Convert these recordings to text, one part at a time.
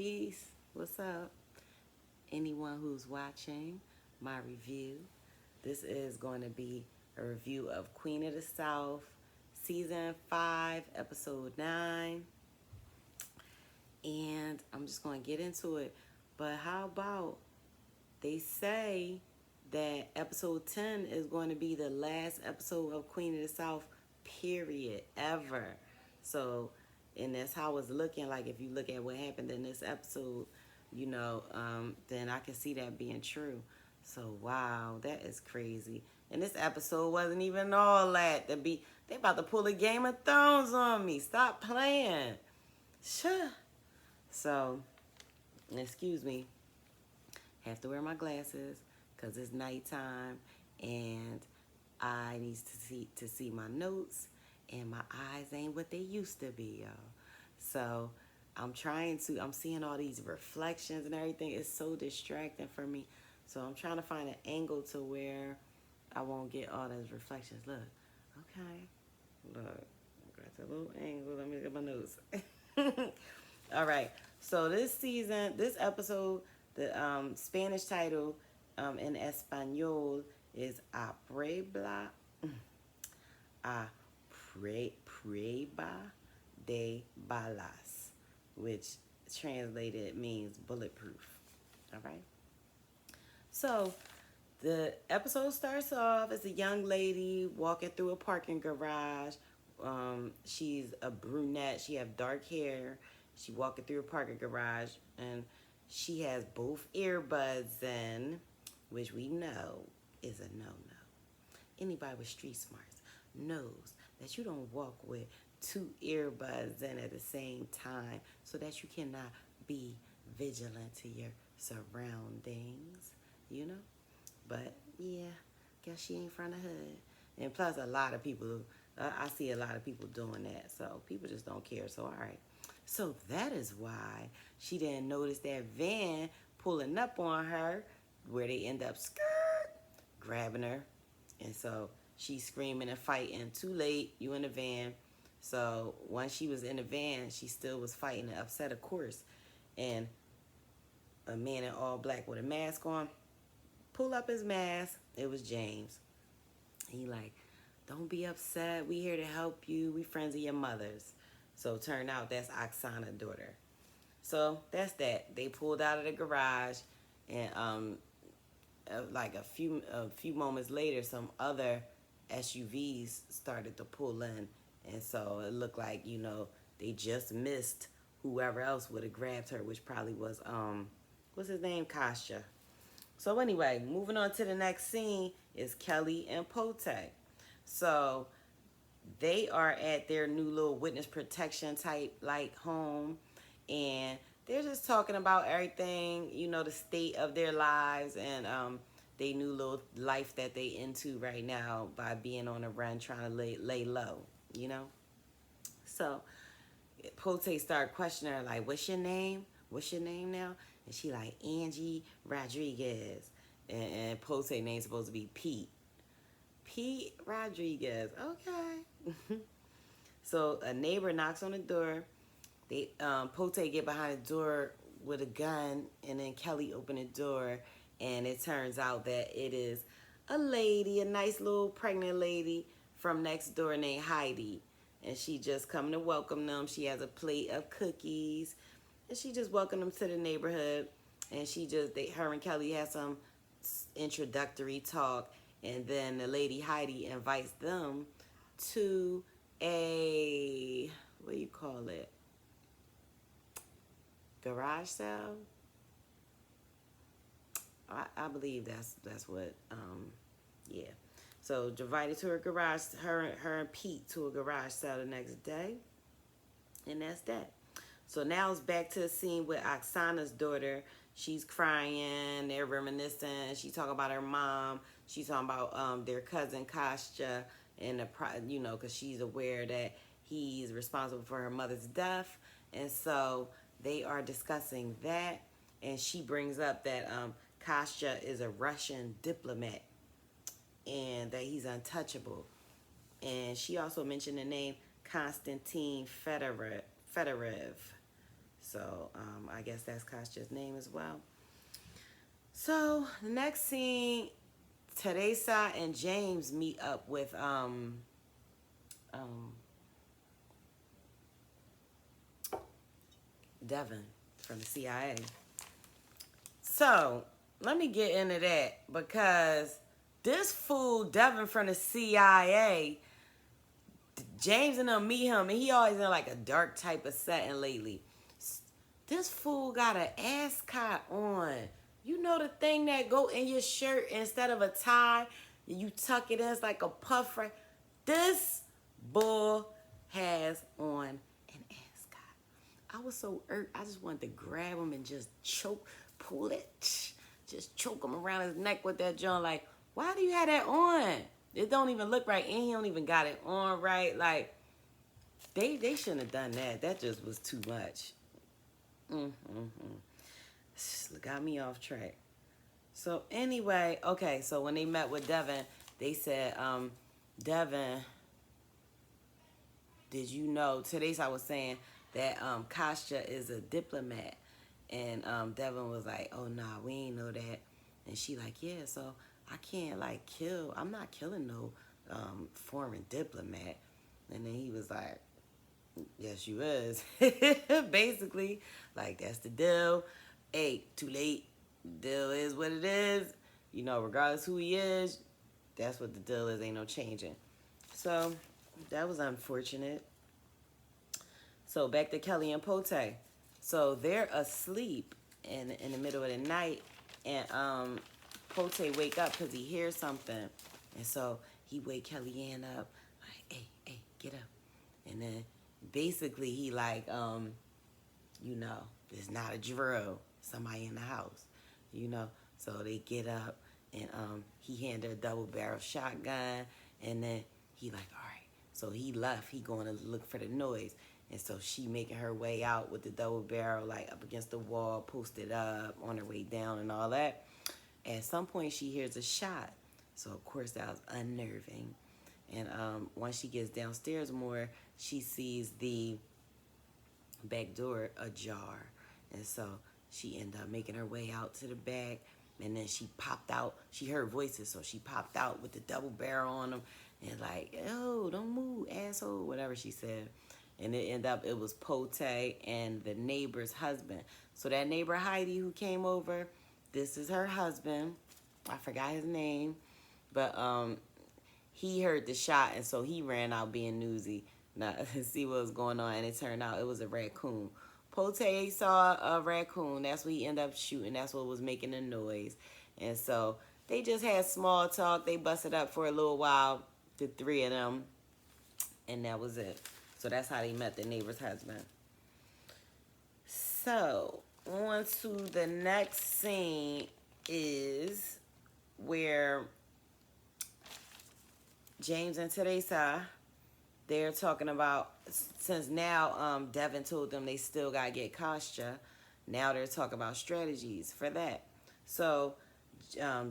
Peace. What's up? Anyone who's watching my review, this is going to be a review of Queen of the South, Season 5, Episode 9. And I'm just going to get into it. But how about they say that Episode 10 is going to be the last episode of Queen of the South, period, ever. So, and that's how it's looking. Like, if you look at what happened in this episode, then I can see that being true. So, wow, that is crazy. And this episode wasn't even all that. They about to pull a Game of Thrones on me. Stop playing. Sure. So, excuse me. Have to wear my glasses because it's nighttime and I need to see my notes, and my eyes ain't what they used to be, y'all. So I'm seeing all these reflections and everything. It's so distracting for me. So I'm trying to find an angle to where I won't get all those reflections. Look, okay, look, I got that little angle. Let me get my notes. All right, so this episode, the Spanish title in Espanol is A Prueba de Balas, which translated means bulletproof. All right. So the episode starts off as a young lady walking through a parking garage. She's a brunette. She have dark hair. She walking through a parking garage, and she has both earbuds in, which we know is a no-no. Anybody with street smarts knows that you don't walk with two earbuds in at the same time so that you cannot be vigilant to your surroundings, But, yeah, guess she ain't from the hood. And plus, a lot of people, I see a lot of people doing that, so people just don't care, so all right. So that is why she didn't notice that van pulling up on her, where they end up grabbing her. And so she's screaming and fighting. Too late, you in the van. So once she was in the van, she still was fighting and upset, of course. And a man in all black with a mask on pull up his mask. It was James. He like, don't be upset. We here to help you. We friends of your mother's. So turned out that's Oksana's daughter. So that's that. They pulled out of the garage, and like a few moments later, some other SUVs started to pull in, and so it looked like they just missed whoever else would have grabbed her, which probably was what's his name, Kostya. So anyway, moving on to the next scene is Kelly and Pote. So they are at their new little witness protection type like home, and they're just talking about everything, the state of their lives, and they new little life that they into right now by being on a run trying to lay low. So Pote started questioning her like, what's your name now? And she like, Angie Rodriguez. And Pote name's supposed to be Pete Rodriguez. Okay. So a neighbor knocks on the door. They Pote get behind the door with a gun, and then Kelly opened the door, and it turns out that it is a lady, a nice little pregnant lady from next door named Heidi. And she just coming to welcome them. She has a plate of cookies, and she just welcomed them to the neighborhood. And her and Kelly had some introductory talk, and then the lady Heidi invites them to a, what do you call it? Garage sale? I believe that's what, yeah. So invited to her garage, her and Pete to a garage sale the next day, and that's that. So now it's back to the scene with Oksana's daughter. She's crying, they're reminiscing, she talking about her mom, she's talking about their cousin Kostya, and because she's aware that he's responsible for her mother's death, and so they are discussing that, and she brings up that Kostya is a Russian diplomat and that he's untouchable. And she also mentioned the name Konstantin Fedorov. So I guess that's Kostya's name as well. So the next scene, Teresa and James meet up with um, Devin from the CIA. So let me get into that because this fool Devin from the CIA, James and them meet him, and he always in like a dark type of setting lately. This fool got an ascot on. You know the thing that go in your shirt instead of a tie, and you tuck it in, it's like a puff right. This bull has on an ascot. I was so irked. I just wanted to grab him and just pull it, just choke him around his neck with that joint. Like, why do you have that on? It don't even look right, and he don't even got it on right. Like, they shouldn't have done that. That just was too much. Got me off track. So anyway, okay, so when they met with Devin, they said, Devin, did you know, today's I was saying that Kostya is a diplomat. And Devin was like, oh, nah, we ain't know that. And she like, yeah, so I can't like I'm not killing no foreign diplomat. And then he was like, yes, you is. Basically, like, that's the deal. Hey, too late. Deal is what it is. You know, regardless who he is, that's what the deal is. Ain't no changing. So, that was unfortunate. So, back to Kelly and Pote. So, they're asleep in the middle of the night. And Pote wake up because he hears something. And so, he wake Kellyanne up. Like, hey, get up. And then, basically, he like, you know, it's not a drill. Somebody in the house, you know. So they get up, and he handed a double barrel shotgun, and then he like, all right. So he left. He going to look for the noise, and so she making her way out with the double barrel like up against the wall, posted up on her way down, and all that. At some point, she hears a shot. So of course that was unnerving. And once she gets downstairs more, she sees the back door ajar, and so she ended up making her way out to the back, and then she popped out. She heard voices, so she popped out with the double barrel on them, and like, oh, don't move, asshole, whatever she said. And it was Pote and the neighbor's husband. So that neighbor Heidi who came over, this is her husband. I forgot his name, but he heard the shot, and so he ran out being newsy, now see what was going on, and it turned out it was a raccoon. Pote saw a raccoon. That's what he ended up shooting. That's what was making the noise. And so they just had small talk. They busted up for a little while, the three of them, and that was it. So that's how they met the neighbor's husband. So on to the next scene is where James and Teresa, they're talking about, since now Devin told them they still got to get Kostya, now they're talking about strategies for that. So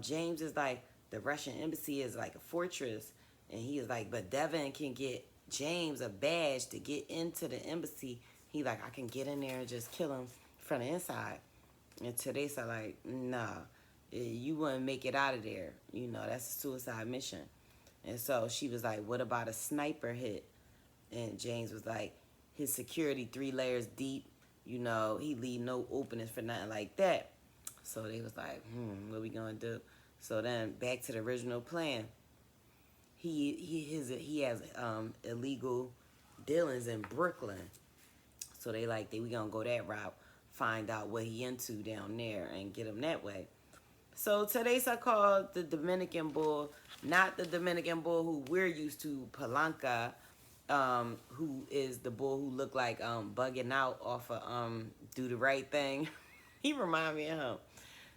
James is like, the Russian embassy is like a fortress. And he is like, but Devin can get James a badge to get into the embassy. He like, I can get in there and just kill him from the inside. And Teresa like, nah, you wouldn't make it out of there. You know, that's a suicide mission. And so she was like, what about a sniper hit? And James was like, his security 3 layers deep. You know, he leave no openings for nothing like that. So they was like, what we gonna do? So then back to the original plan. He has illegal dealings in Brooklyn. So we gonna go that route, find out what he into down there and get him that way. So today's I called the Dominican bull, not the Dominican bull who we're used to, Palanca, who is the bull who looked like bugging out off of Do the Right Thing. He remind me of him.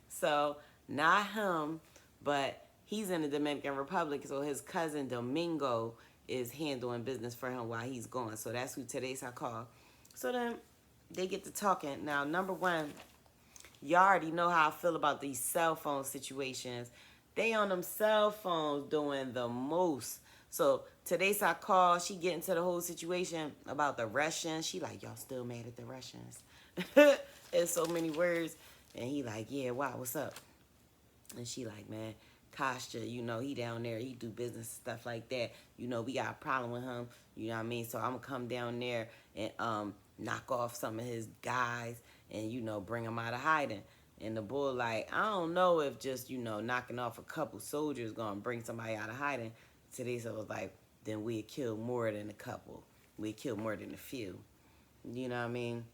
So not him, but he's in the Dominican Republic, so his cousin Domingo is handling business for him while he's gone. So that's who today's I call. So then they get to talking. Now, number one, y'all already know how I feel about these cell phone situations. They on them cell phones doing the most. So today's I call, she get into the whole situation about the Russians. She like, y'all still mad at the Russians? in so many words. And he like, yeah, wow, what's up? And she like, man, Kostya, you know, he down there, he do business stuff like that. You know, we got a problem with him. You know what I mean? So I'm gonna come down there and knock off some of his guys and, you know, bring him out of hiding. And the bull like, I don't know if just, you know, knocking off a couple soldiers gonna bring somebody out of hiding. Today, so it was like, then we'd kill more than a couple. We'd kill more than a few. You know what I mean?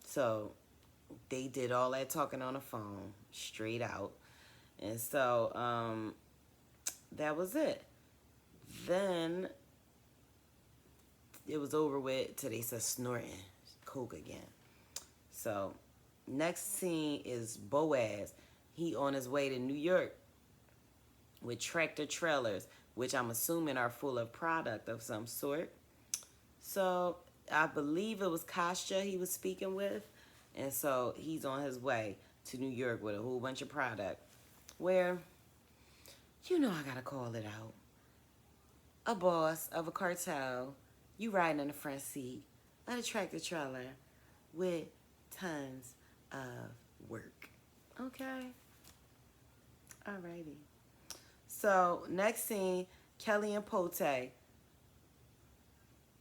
So they did all that talking on the phone, straight out. And so that was it. Then it was over with till they said snorting coke again. So next scene is Boaz. He on his way to New York with tractor trailers, which I'm assuming are full of product of some sort. So I believe it was Kostya he was speaking with. And so he's on his way to New York with a whole bunch of product. Where, you know I gotta call it out. A boss of a cartel, you riding in the front seat of a tractor trailer with tons of work. Okay? Alrighty. So, next scene, Kelly and Pote.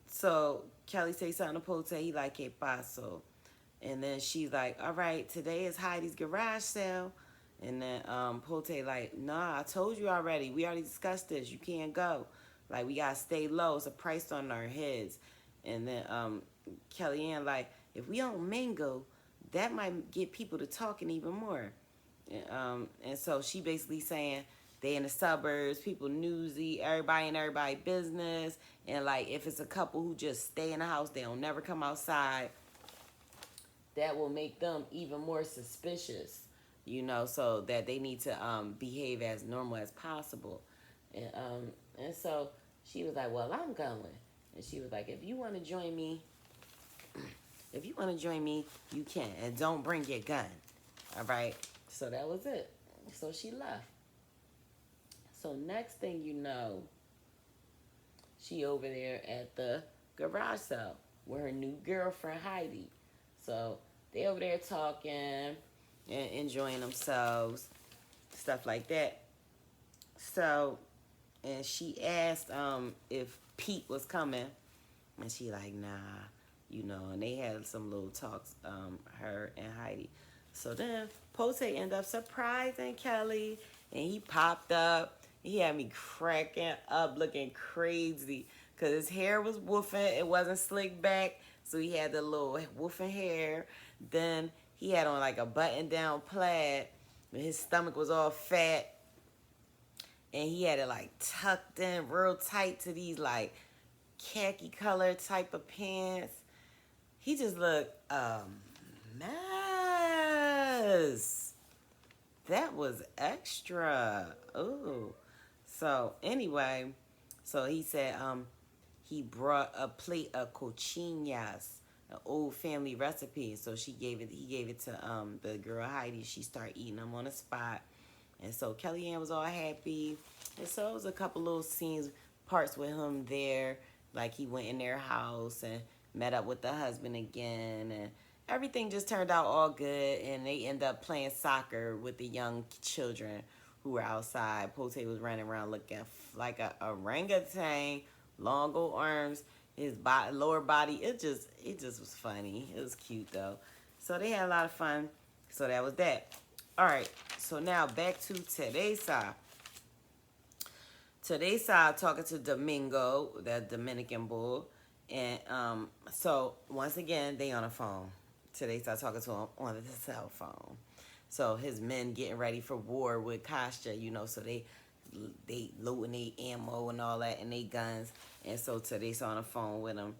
So, Kelly say something to Pote, he like, que paso? And then she's like, all right, today is Heidi's garage sale. And then Pote like, nah, I told you already. We already discussed this. You can't go. Like, we got to stay low. It's a price on our heads. And then Kellyanne like, if we don't mingle, that might get people to talking even more. And so she basically saying they in the suburbs, people newsy, everybody in everybody business. And, like, if it's a couple who just stay in the house, they don't never come outside, that will make them even more suspicious, you know, so that they need to behave as normal as possible. And so she was like, well, I'm going. And she was like, if you want to join me, you can. And don't bring your gun. All right? So that was it. So she left. So next thing you know, she over there at the garage sale with her new girlfriend, Heidi. So they over there talking and enjoying themselves, stuff like that. So, and she asked if Pete was coming, and she like, nah, you know, and they had some little talks, her and Heidi. So then Pote ended up surprising Kelly, and he popped up. He had me cracking up, looking crazy, because his hair was woofing. It wasn't slicked back, so he had the little woofing hair. Then he had on like a button-down plaid, and his stomach was all fat. And he had it like tucked in real tight to these like khaki color type of pants. He just looked a mess. That was extra. Ooh. So anyway, so he said he brought a plate of cochinas, an old family recipe. So he gave it to the girl Heidi. She started eating them on the spot. And so Kellyanne was all happy. And so it was a couple little scenes, parts with him there. Like he went in their house and met up with the husband again. And everything just turned out all good. And they ended up playing soccer with the young children who were outside. Pote was running around looking like a orangutan, long old arms, his lower body. It just was funny. It was cute though. So they had a lot of fun. So that was that. All right, so now back to today's side. Today's side talking to Domingo, that Dominican bull. And so once again, they on the phone. Today's side talking to him on the cell phone. So his men getting ready for war with Kostya, you know, so they loading their ammo and all that and they guns. And so today's on the phone with him.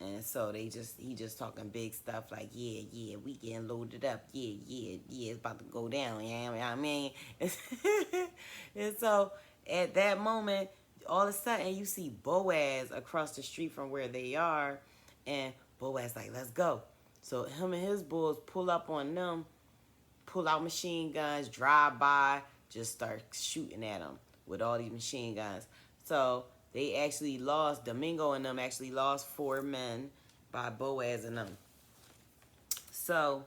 And so he just talking big stuff like, yeah, we getting loaded up. Yeah, it's about to go down. You know what I mean? And so at that moment, all of a sudden you see Boaz across the street from where they are. And Boaz like, let's go. So him and his bulls pull up on them, pull out machine guns, drive by, just start shooting at them with all these machine guns. So they actually lost, Domingo and them actually lost 4 men by Boaz and them. So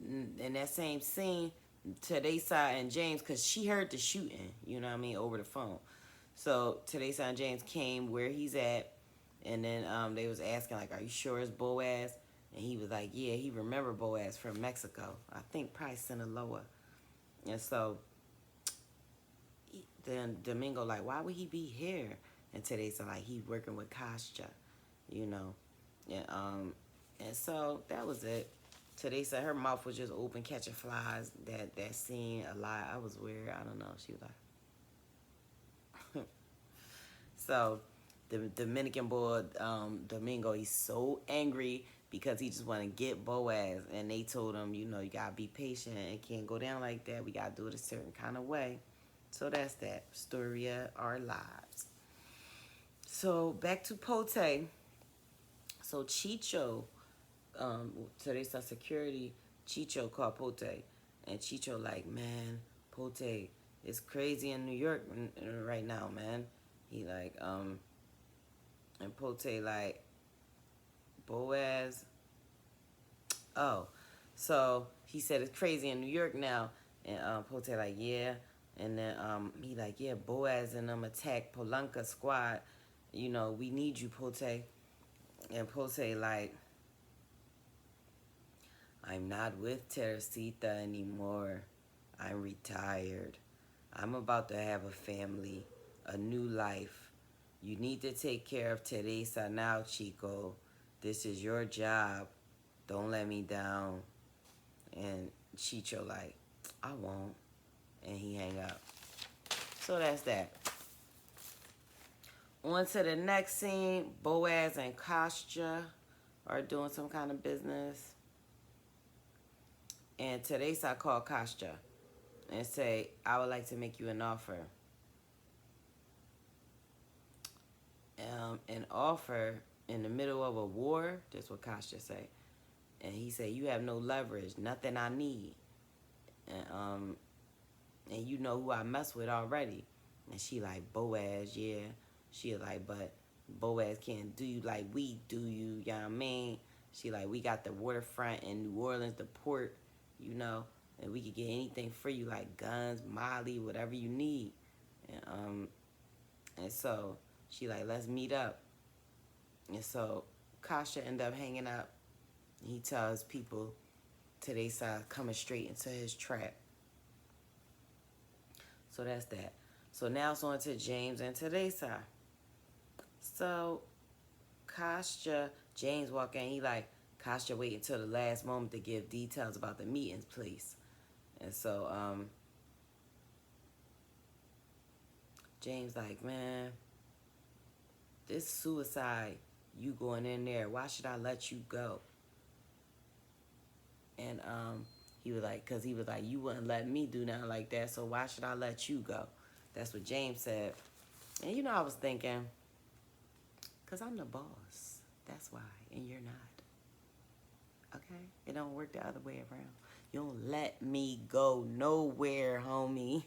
in that same scene, Teresa and James, because she heard the shooting, you know what I mean, over the phone. So Teresa and James came where he's at, and then they was asking, like, are you sure it's Boaz? And he was like, yeah, he remembered Boaz from Mexico. I think probably Sinaloa. And so then Domingo like, why would he be here? And Teresa like, he working with Kostya, you know. And so that was it. Teresa, her mouth was just open, catching flies. That scene a lot. I was weird. I don't know. She was like, so the Dominican boy, Domingo, he's so angry because he just want to get Boaz. And they told him, you know, you got to be patient. It can't go down like that. We got to do it a certain kind of way. So that's that. Story of our lives. So back to Pote. So Chicho, Teresa security, Chicho called Pote. And Chicho like, man, Pote, it's crazy in New York right now, man. He like, and Pote like, Boaz. Oh, so he said it's crazy in New York now. And Pote like, yeah. And then he like, yeah, Boaz and them attack Polanka squad. You know, we need you, Pote. And Pote like, I'm not with Teresita anymore. I'm retired. I'm about to have a family, a new life. You need to take care of Teresa now, Chico. This is your job. Don't let me down. And Chicho like, I won't. And he hang up. So that's that. On to the next scene. Boaz and Kostya are doing some kind of business. And Teresa called Kostya and say, I would like to make you an offer. An offer in the middle of a war, that's what Kostya say. And he said, you have no leverage, nothing I need. And you know who I mess with already. And she like, Boaz, yeah. She like, but Boaz can't do you like we do you, you know what I mean? She like, we got the waterfront in New Orleans, the port, you know, and we could get anything for you, like guns, Molly, whatever you need. And so she like, let's meet up. And so Kostya ended up hanging up. He tells people Teresa coming straight into his trap. So that's that. So now it's on to James and Teresa. So Kostya, James walk in, he like, Kostya wait until the last moment to give details about the meetings, please. And so James like, man, this suicide, you going in there, why should I let you go? And he was like, because he was like, you wouldn't let me do nothing like that, so why should I let you go? That's what James said. And you know, I was thinking, because I'm the boss. That's why. And you're not. Okay? It don't work the other way around. You don't let me go nowhere, homie.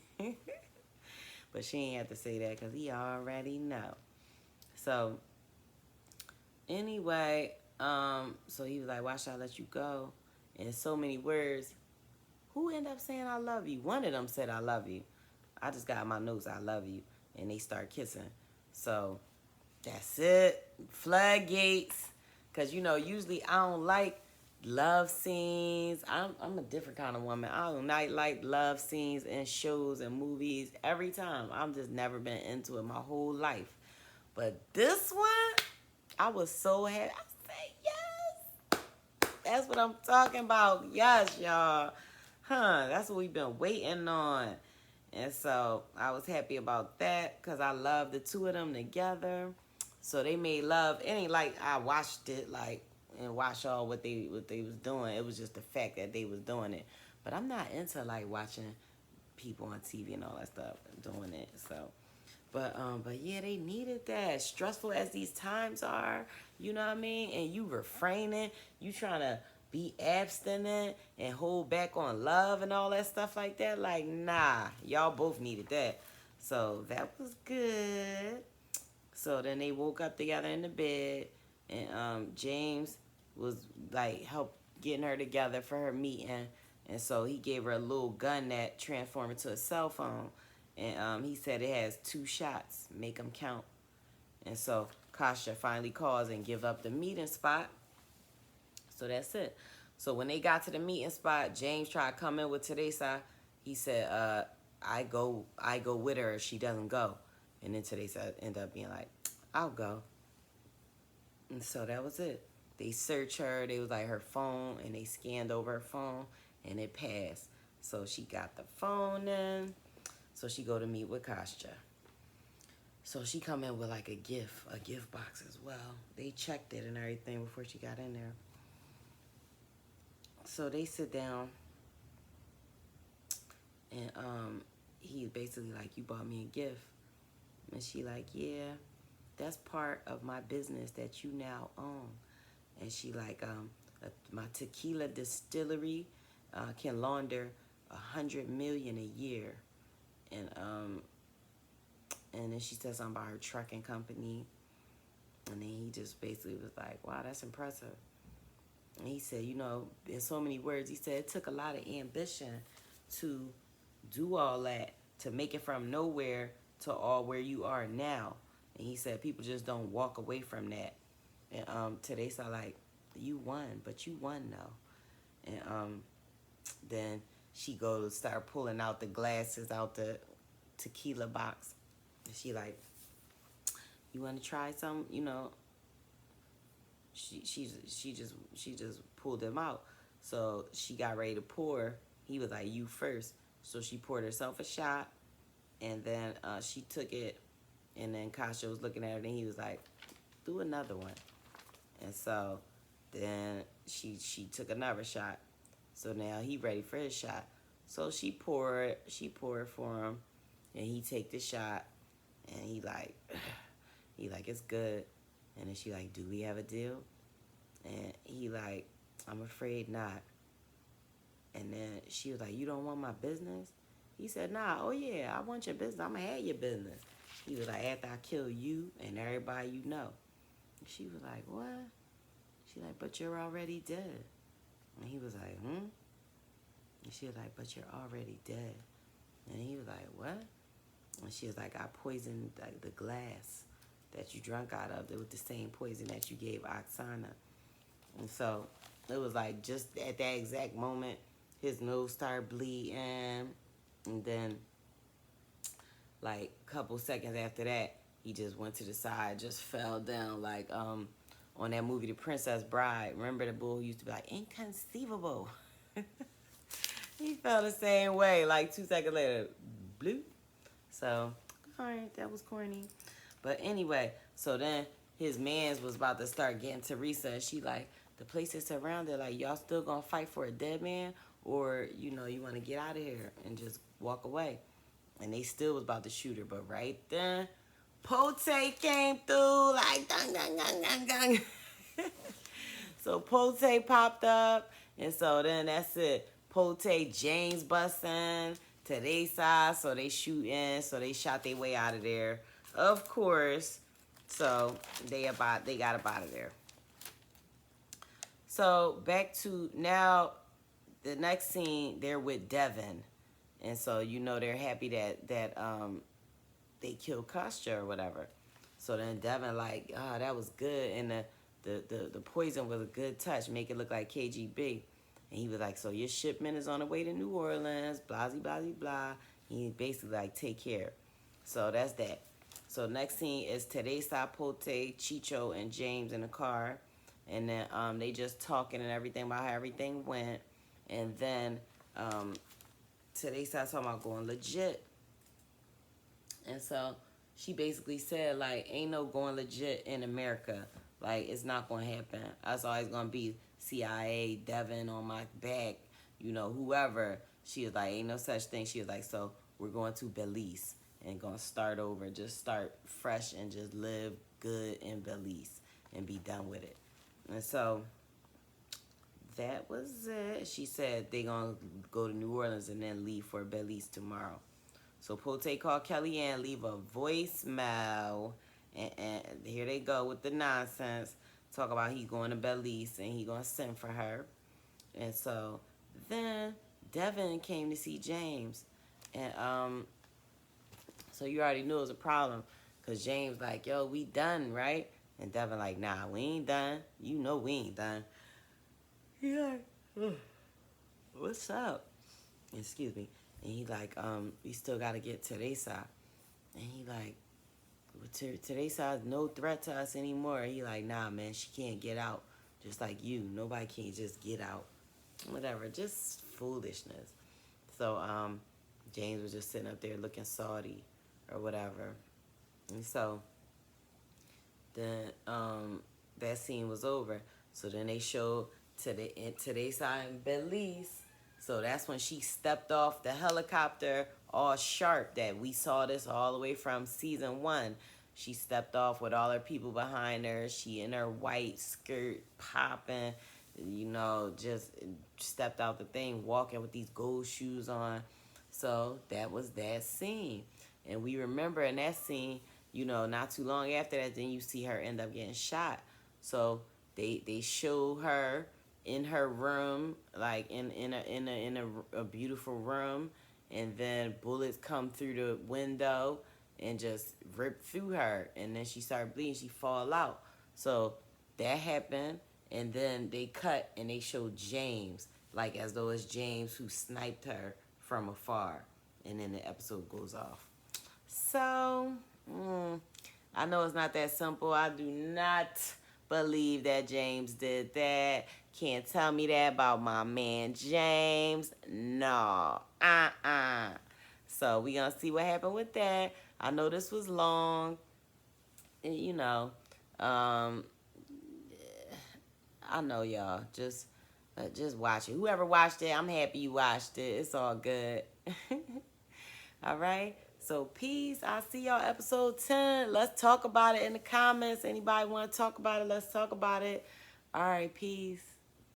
But she ain't have to say that because he already know. So, anyway, so he was like, why should I let you go? In so many words, who ended up saying I love you? One of them said I love you. I just got my notes, I love you. And they start kissing. So, that's it. Floodgates. Because, you know, usually I don't like love scenes. I'm a different kind of woman. I don't like love scenes in shows and movies every time. I've just never been into it my whole life. But this one, I was so happy. I said, yes. That's what I'm talking about. Yes, y'all. That's what we've been waiting on. And so I was happy about that because I love the two of them together. So they made love. It ain't like I watched it like and watched all what they was doing. It was just the fact that they was doing it. But I'm not into like watching people on TV and all that stuff and doing it. So, but yeah, they needed that. Stressful as these times are, you know what I mean? And you refraining, you trying to be abstinent and hold back on love and all that stuff like that. Like, nah, y'all both needed that. So that was good. So then they woke up together in the bed, and James was like help getting her together for her meeting. And so he gave her a little gun that transformed into a cell phone. And he said it has 2 shots. Make them count. And so Kostya finally calls and give up the meeting spot. So that's it. So when they got to the meeting spot, James tried to come in with Teresa. He said, I go with her if she doesn't go. And then Teresa ended up being like, I'll go. And so that was it. They searched her. They was like her phone, and they scanned over her phone, and it passed. So she got the phone in. So she go to meet with Kostya. So she come in with like a gift box as well. They checked it and everything before she got in there. So they sit down, and he basically like, you bought me a gift. And she like, yeah, that's part of my business that you now own. And she like, my tequila distillery can launder 100 million a year. And then she said something about her trucking company. And then he just basically was like, wow, that's impressive. And he said, you know, in so many words, he said it took a lot of ambition to do all that, to make it from nowhere to all where you are now. And he said people just don't walk away from that. And Teresa like, you won, but you won though. And then she goes start pulling out the glasses out the tequila box. And she like, you want to try some? You know, she just pulled them out. So she got ready to pour. He was like, you first. So she poured herself a shot, and then she took it, and then Kostya was looking at her, and he was like, do another one. And so then she took another shot. So now he ready for his shot. So she poured for him, and he take the shot, and he like, it's good. And then she like, do we have a deal? And he like, I'm afraid not. And then she was like, you don't want my business? He said, nah, oh yeah, I want your business. I'm gonna have your business. He was like, after I kill you and everybody you know. And she was like, what? She like, but you're already dead. And he was like, And she was like, but you're already dead. And he was like, what? And she was like, I poisoned like the glass that you drank out of. It was the same poison that you gave Oksana. And so it was like just at that exact moment, his nose started bleeding. And then like a couple seconds after that, he just went to the side, just fell down like on that movie, The Princess Bride. Remember the bull who used to be like, inconceivable. He felt the same way, like 2 seconds later, bloop. So, all right, that was corny. But anyway, so then his mans was about to start getting Teresa, and she like, the place is surrounded, like, y'all still gonna fight for a dead man? Or, you know, you want to get out of here and just walk away? And they still was about to shoot her, but right then, Pote came through, like, dung, dung, dung, dung, dung. So Pote popped up, and so then that's it. Pote, James busting, Teresa, so they shooting, so they shot their way out of there. Of course, so they got up out of there. So back to now, the next scene, they're with Devin. And so, you know, they're happy that they killed Kostya or whatever. So then Devin like, that was good. And the poison was a good touch, make it look like KGB. And he was like, so your shipment is on the way to New Orleans, blah, blah, blah, blah. He basically like, take care. So that's that. So next scene is Teresa, Pote, Chicho, and James in the car. And then they just talking and everything about how everything went. And then Teresa talking about going legit. And so she basically said, like, ain't no going legit in America. Like, it's not going to happen. It's always going to be CIA, Devin on my back, you know, whoever. She was like, ain't no such thing. She was like, so we're going to Belize and going to start over, just start fresh and just live good in Belize and be done with it. And so that was it. She said they going to go to New Orleans and then leave for Belize tomorrow. So Pote called Kellyanne, leave a voicemail, and here they go with the nonsense. Talk about he going to Belize and he going to send for her. And so then Devin came to see James. And so you already knew it was a problem. Because James like, yo, we done, right? And Devin like, nah, we ain't done. You know we ain't done. He like, what's up? Excuse me. And he like, we still got to get Teresa. And he like, well, Teresa's no threat to us anymore. He like, nah, man, she can't get out. Just like you. Nobody can just get out. Whatever. Just foolishness. So, James was just sitting up there looking salty or whatever. And so, then, that scene was over. So then they showed Teresa and Belize. So that's when she stepped off the helicopter all sharp, that we saw this all the way from season 1. She stepped off with all her people behind her. She in her white skirt popping, just stepped out the thing, walking with these gold shoes on. So that was that scene. And we remember in that scene, not too long after that, then you see her end up getting shot. So they show her in her room, like in a beautiful room, and then bullets come through the window and just rip through her, and then she started bleeding. She fall out. So that happened, and then they cut and they showed James, like as though it's James who sniped her from afar, and then the episode goes off. So, I know it's not that simple. I do not believe that James did that. Can't tell me that about my man James. No. So, we going to see what happened with that. I know this was long. And, I know y'all. Just watch it. Whoever watched it, I'm happy you watched it. It's all good. All right. So peace. I'll see y'all episode 10. Let's talk about it in the comments. Anybody want to talk about it? Let's talk about it. All right. Peace.